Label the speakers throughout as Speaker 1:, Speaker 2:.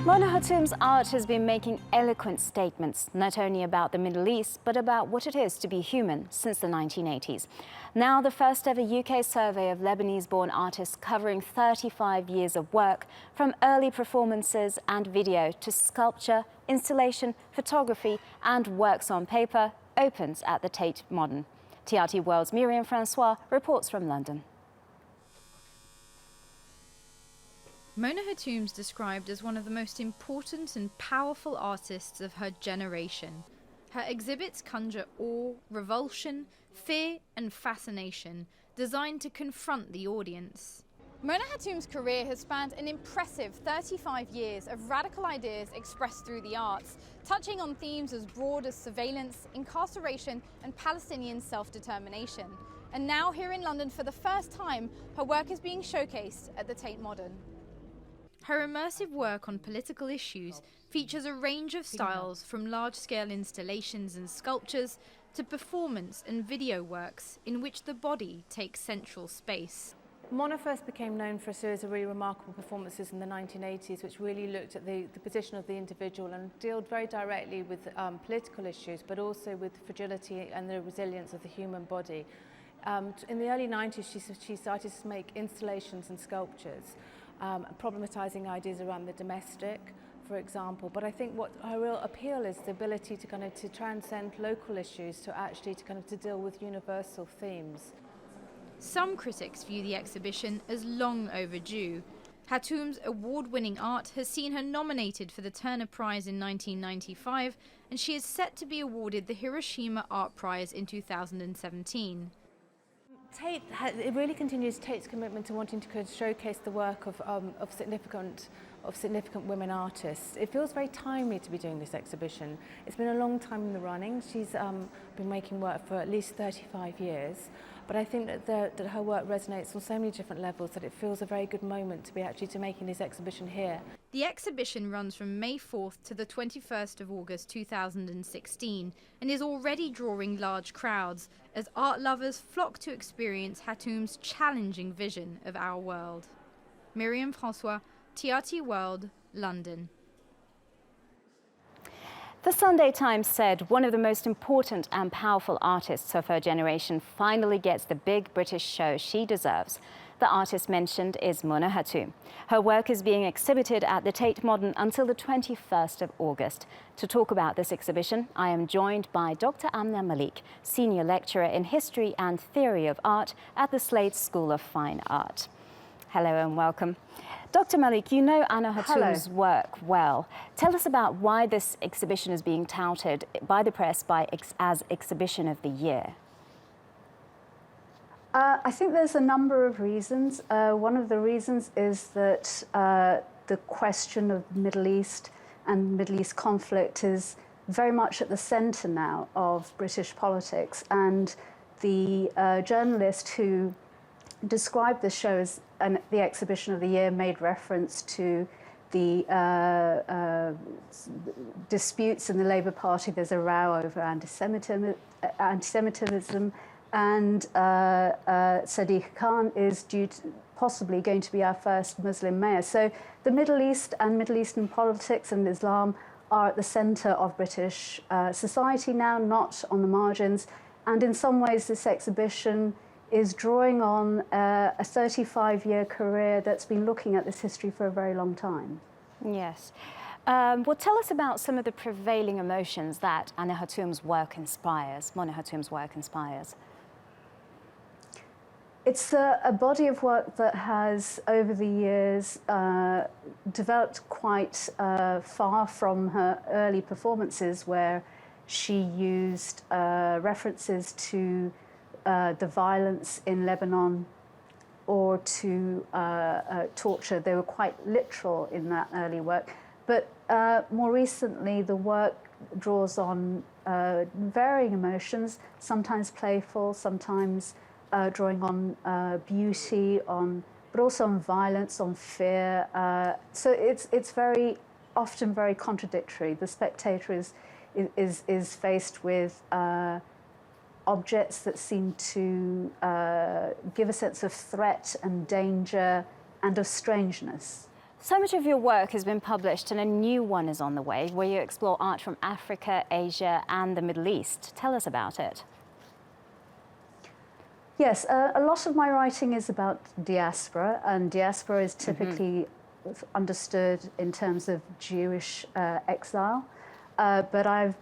Speaker 1: Mona Hatoum's art has been making eloquent statements, not only about the Middle East, but about what it is to be human since the 1980s. Now, the first ever UK survey of Lebanese-born artists covering 35 years of work, from early performances and video to sculpture, installation, photography and works on paper, opens at the Tate Modern. Tate World's Myriam Francois reports from London.
Speaker 2: Mona Hatoum's described as one of the most important and powerful artists of her generation. Her exhibits conjure awe, revulsion, fear and fascination, designed to confront the audience.
Speaker 3: Mona Hatoum's career has spanned an impressive 35 years of radical ideas expressed through the arts, touching on themes as broad as surveillance, incarceration and Palestinian self-determination. And now, here in London for the first time, her work is being showcased at the Tate Modern.
Speaker 2: Her immersive work on political issues features a range of styles, from large-scale installations and sculptures to performance and video works in which the body takes central space.
Speaker 4: Mona first became known for a series of really remarkable performances in the 1980s, which really looked at the position of the individual and dealt very directly with political issues, but also with the fragility and the resilience of the human body. In the early 90s, she started to make installations and sculptures, problematizing ideas around the domestic, for example. But I think what her real appeal is the ability to transcend local issues to deal with universal themes.
Speaker 2: Some critics view the exhibition as long overdue. Hatoum's award-winning art has seen her nominated for the Turner Prize in 1995, and she is set to be awarded the Hiroshima Art Prize in 2017.
Speaker 4: Tate, it really continues Tate's commitment to wanting to showcase the work of significant women artists. It feels very timely to be doing this exhibition. It's been a long time in the running. She's been making work for at least 35 years, but I think that her work resonates on so many different levels that it feels a very good moment to be making this exhibition here.
Speaker 2: The exhibition runs from May 4th to the 21st of August 2016 and is already drawing large crowds as art lovers flock to experience Hatoum's challenging vision of our world. Myriam Francois, Tate World, London.
Speaker 1: The Sunday Times said one of the most important and powerful artists of her generation finally gets the big British show she deserves. The artist mentioned is Mona Hatoum. Her work is being exhibited at the Tate Modern until the 21st of August. To talk about this exhibition, I am joined by Dr. Amna Malik, Senior Lecturer in History and Theory of Art at the Slade School of Fine Art. Hello and welcome. Dr. Malik, you know Mona Hatoum's work well. Tell us about why this exhibition is being touted by the press as Exhibition of the Year.
Speaker 5: I think there's a number of reasons. One of the reasons is that the question of the Middle East and Middle East conflict is very much at the centre now of British politics, and the journalist who described the show as the Exhibition of the Year made reference to the disputes in the Labour Party. There's a row over anti-Semitism, and Sadiq Khan is possibly going to be our first Muslim mayor. So the Middle East and Middle Eastern politics and Islam are at the centre of British society now, not on the margins. And in some ways, this exhibition is drawing on a 35-year career that's been looking at this history for a very long time.
Speaker 1: Yes. Well, tell us about some of the prevailing emotions that Mona Hatoum's work inspires.
Speaker 5: It's a body of work that has, over the years, developed quite far from her early performances, where she used references to the violence in Lebanon or to torture. They were quite literal in that early work. But more recently, the work draws on varying emotions, sometimes playful, sometimes drawing on beauty, but also on violence, on fear. So it's very often very contradictory. The spectator is faced with objects that seem to give a sense of threat and danger and of strangeness.
Speaker 1: So much of your work has been published and a new one is on the way, where you explore art from Africa, Asia and the Middle East. Tell us about it.
Speaker 5: Yes, a lot of my writing is about diaspora, and diaspora is typically understood in terms of Jewish exile, but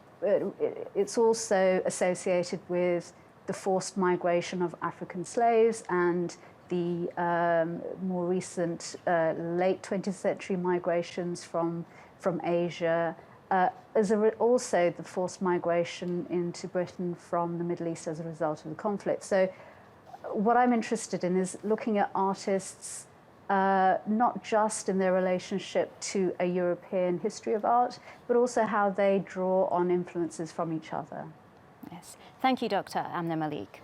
Speaker 5: it's also associated with the forced migration of African slaves and the more recent late 20th century migrations from Asia, also the forced migration into Britain from the Middle East as a result of the conflict. So what I'm interested in is looking at artists not just in their relationship to a European history of art, but also how they draw on influences from each other.
Speaker 1: Yes. Thank you, Dr. Amna Malik.